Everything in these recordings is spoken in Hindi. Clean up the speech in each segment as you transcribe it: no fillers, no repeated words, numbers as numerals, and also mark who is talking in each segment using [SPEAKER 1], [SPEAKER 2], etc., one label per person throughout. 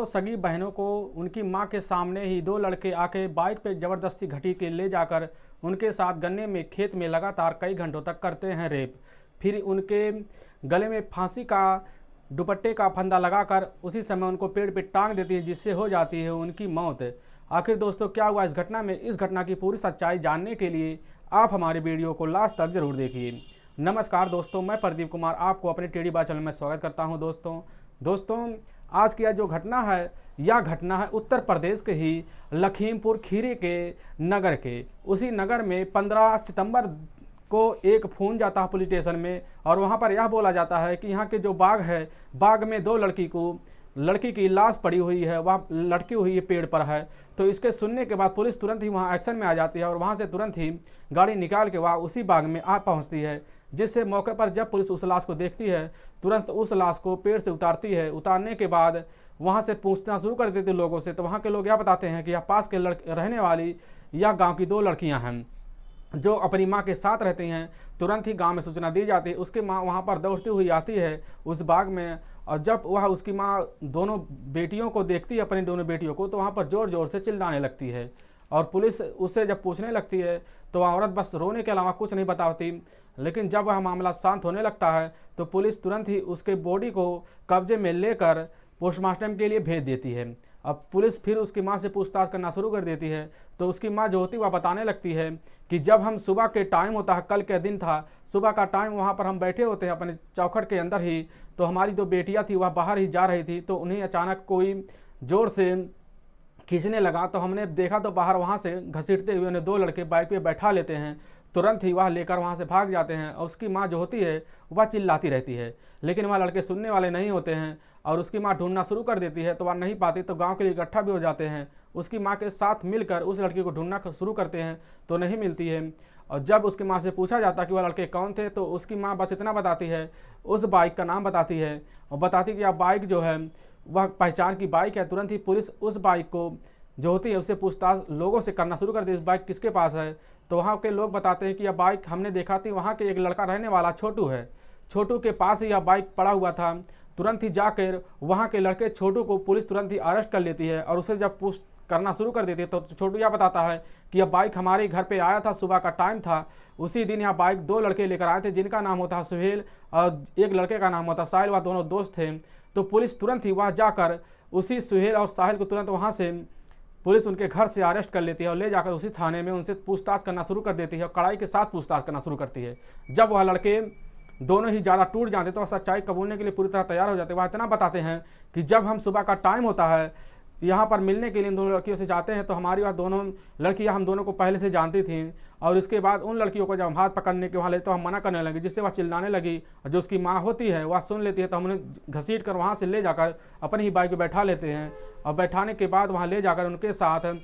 [SPEAKER 1] सगी बहनों को उनकी मां के सामने ही दो लड़के आके बाइक पे ज़बरदस्ती घटी के ले जाकर उनके साथ गन्ने में खेत में लगातार कई घंटों तक करते हैं रेप। फिर उनके गले में फांसी का दुपट्टे का फंदा लगाकर उसी समय उनको पेड़ पे टांग देती है, जिससे हो जाती है उनकी मौत। आखिर दोस्तों क्या हुआ इस घटना में, इस घटना की पूरी सच्चाई जानने के लिए आप हमारे वीडियो को लास्ट तक जरूर देखिए। नमस्कार दोस्तों, मैं प्रदीप कुमार आपको अपने टेढ़ी बात चैनल में स्वागत करता हूं। दोस्तों आज की यह जो घटना है, यह घटना है उत्तर प्रदेश के ही लखीमपुर खीरी के नगर के। उसी नगर में 15 सितंबर को एक फ़ोन जाता है पुलिस स्टेशन में, और वहां पर यह बोला जाता है कि यहाँ के जो बाग है, बाग में दो लड़की की लाश पड़ी हुई है, वह लटकी हुई है पेड़ पर है। तो इसके सुनने के बाद पुलिस तुरंत ही वहां एक्शन में आ जाती है और वहां से तुरंत ही गाड़ी निकाल के वह उसी बाग में आ पहुंचती है। जिससे मौके पर जब पुलिस उस लाश को देखती है, तुरंत उस लाश को पेड़ से उतारती है। उतारने के बाद वहां से पूछना शुरू कर देती है लोगों से। तो वहां के लोग यह बताते हैं कि यह पास के रहने वाली यह गाँव की दो लड़कियाँ हैं जो अपनी माँ के साथ रहती हैं। तुरंत ही गांव में सूचना दी जाती है। उसकी माँ वहां पर दौड़ती हुई आती है उस बाग में, और जब वह उसकी माँ दोनों बेटियों को देखती है, अपनी दोनों बेटियों को, तो वहां पर जोर जोर से चिल्लाने लगती है। और पुलिस उससे जब पूछने लगती है तो वह औरत बस रोने के अलावा कुछ नहीं बताती। लेकिन जब वह मामला शांत होने लगता है तो पुलिस तुरंत ही उसके बॉडी को कब्जे में लेकर पोस्टमार्टम के लिए भेज देती है। अब पुलिस फिर उसकी माँ से पूछताछ करना शुरू कर देती है। तो उसकी माँ जो होती वह बताने लगती है कि जब हम सुबह के टाइम होता है, कल के दिन था, सुबह का टाइम वहाँ पर हम बैठे होते हैं अपने चौखट के अंदर ही, तो हमारी जो बेटियाँ थी वह बाहर ही जा रही थी। तो उन्हें अचानक कोई ज़ोर से खींचने लगा, तो हमने देखा तो बाहर वहाँ से घसीटते हुए उन्हें दो लड़के बाइक पे बैठा लेते हैं। तुरंत ही वह लेकर वहाँ से भाग जाते हैं और उसकी माँ जो होती है वह चिल्लाती रहती है, लेकिन वह लड़के सुनने वाले नहीं होते हैं और उसकी माँ ढूंढना शुरू कर देती है। तो वह नहीं पाती तो गांव के लिए इकट्ठा भी हो जाते हैं, उसकी माँ के साथ मिलकर उस लड़की को ढूंढना शुरू करते हैं तो नहीं मिलती है। और जब उसकी माँ से पूछा जाता कि वह लड़के कौन थे, तो उसकी माँ बस इतना बताती है, उस बाइक का नाम बताती है और बताती कि यह बाइक जो है वह पहचान की बाइक है। तुरंत ही पुलिस उस बाइक को जो होती है उससे पूछताछ लोगों से करना शुरू कर दी, इस बाइक किसके पास है। तो वहाँ के लोग बताते हैं कि यह बाइक हमने देखा थी, वहाँ के एक लड़का रहने वाला छोटू है, छोटू के पास ही यह बाइक पड़ा हुआ था। तुरंत ही जाकर वहाँ के लड़के छोटू को पुलिस तुरंत ही अरेस्ट कर लेती है और उसे जब पूछ करना शुरू कर देती है तो छोटू यह बताता है कि यह बाइक हमारे घर पे आया था, सुबह का टाइम था। उसी दिन यह बाइक दो लड़के लेकर आए थे, जिनका नाम होता है सुहेल और एक लड़के का नाम होता है साहिल। वह दोनों दोस्त थे। तो पुलिस तुरंत ही वहाँ जाकर उसी सुहेल और साहिल को तुरंत वहाँ से पुलिस उनके घर से अरेस्ट कर लेती है और ले जाकर उसी थाने में उनसे पूछताछ करना शुरू कर देती है और कड़ाई के साथ पूछताछ करना शुरू करती है। जब वह लड़के दोनों ही ज़्यादा टूट जाते तो वह सच्चाई कबूलने के लिए पूरी तरह तैयार हो जाते। वह इतना बताते हैं कि जब हम सुबह का टाइम होता है यहाँ पर मिलने के लिए इन दोनों लड़कियों से जाते हैं, तो हमारी वह दोनों लड़कियाँ हम दोनों को पहले से जानती थीं। और इसके बाद उन लड़कियों को जब हम हाथ पकड़ने के वहाँ ले तो हम मना करने लगे, जिससे वह चिल्लाने लगी। और जो उसकी माँ होती है वह सुन लेती है, तो हम उन्हें घसीट कर वहाँ से ले जाकर अपनी ही बाइक पर बैठा लेते हैं। और बैठाने के बाद वहाँ ले जाकर उनके साथ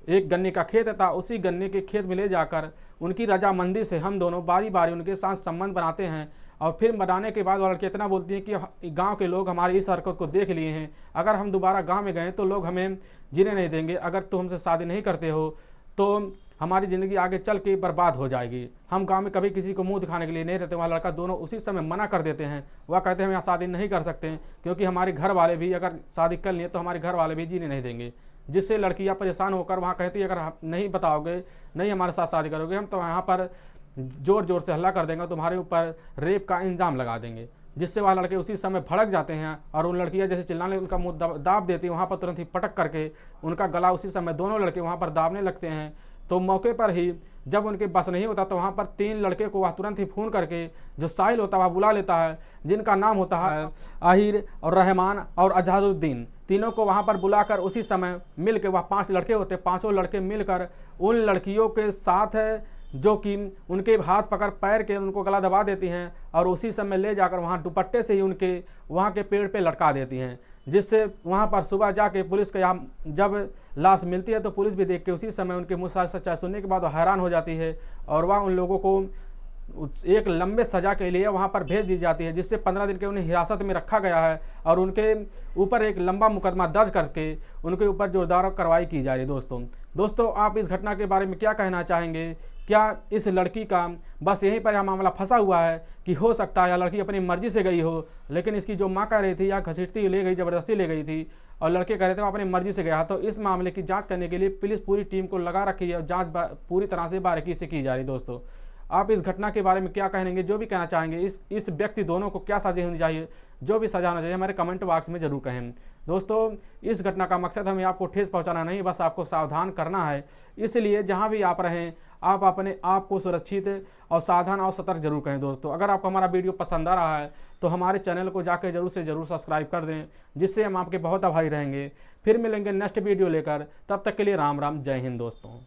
[SPEAKER 1] एक गन्ने का खेत था, उसी गन्ने के खेत में ले जाकर उनकी रजामंदी से हम दोनों बारी बारी उनके साथ संबंध बनाते हैं। और फिर बनाने के बाद वो लड़की इतना बोलती है कि गांव के लोग हमारी इस हरकत को देख लिए हैं, अगर हम दोबारा गांव में गए तो लोग हमें जीने नहीं देंगे, अगर तुम हमसे शादी नहीं करते हो तो हमारी ज़िंदगी आगे चल के बर्बाद हो जाएगी, हम गांव में कभी किसी को मुंह दिखाने के लिए नहीं रहते। वह लड़का दोनों उसी समय मना कर देते हैं। वह कहते हैं हम यहाँ शादी नहीं कर सकते क्योंकि हमारे घर वाले भी अगर शादी कर लिए तो हमारे घर वाले भी जीने नहीं देंगे। जिससे लड़कियाँ परेशान होकर वहाँ कहती है अगर नहीं बताओगे, नहीं हमारे साथ शादी करोगे, हम तो यहाँ पर जोर जोर से हल्ला कर देंगे, तुम्हारे ऊपर रेप का इल्ज़ाम लगा देंगे। जिससे वह लड़के उसी समय भड़क जाते हैं और उन लड़कियां जैसे चिल्लाने उनका मुंह दाब देती है, वहाँ पर तुरंत ही पटक करके उनका गला उसी समय दोनों लड़के वहाँ पर दाबने लगते हैं। तो मौके पर ही जब उनके बस नहीं होता तो वहाँ पर तीन लड़के को वह तुरंत ही फ़ोन करके जो साहिल होता है वह बुला लेता है, जिनका नाम होता है आहिर और रहमान और अजहरुद्दीन। तीनों को वहाँ पर बुलाकर उसी समय मिलकर वह 5 लड़के होते, पांचों लड़के मिलकर उन लड़कियों के साथ जो कि उनके हाथ पकड़ पैर के उनको गला दबा देती हैं और उसी समय ले जाकर वहाँ दुपट्टे से ही उनके वहाँ के पेड़ पे लटका देती हैं। जिससे वहाँ पर सुबह जाके पुलिस के यहाँ जब लाश मिलती है तो पुलिस भी देख के उसी समय उनके मुँह से सच्चाई सुनने के बाद हैरान हो जाती है और वह उन लोगों को एक लंबे सजा के लिए वहाँ पर भेज दी जाती है, जिससे 15 दिन के उन्हें हिरासत में रखा गया है और उनके ऊपर एक लंबा मुकदमा दर्ज करके उनके ऊपर जोरदार कार्रवाई की जा रही है। दोस्तों आप इस घटना के बारे में क्या कहना चाहेंगे? क्या इस लड़की का बस यहीं पर यह मामला फंसा हुआ है कि हो सकता है यह लड़की अपनी मर्जी से गई हो, लेकिन इसकी जो माँ कह रही थी या घसीटती ले गई, ज़बरदस्ती ले गई थी और लड़के कह रहे थे वो अपनी मर्जी से गया। तो इस मामले की जांच करने के लिए पुलिस पूरी टीम को लगा रखी है और जांच पूरी तरह से बारीकी से की जा रही है। दोस्तों आप इस घटना के बारे में क्या कहेंगे, जो भी कहना चाहेंगे, इस व्यक्ति दोनों को क्या सजा होनी चाहिए, जो भी सजा होना चाहिए हमारे कमेंट बॉक्स में जरूर कहें। दोस्तों इस घटना का मकसद हमें आपको ठेस पहुंचाना नहीं, बस आपको सावधान करना है। इसलिए जहां भी आप रहें आप अपने आप को सुरक्षित और सावधान और सतर्क जरूर करें। दोस्तों अगर आपको हमारा वीडियो पसंद आ रहा है तो हमारे चैनल को जाकर जरूर से जरूर सब्सक्राइब कर दें, जिससे हम आपके बहुत आभारी रहेंगे। फिर मिलेंगे नेक्स्ट वीडियो लेकर, तब तक के लिए राम राम, जय हिंद दोस्तों।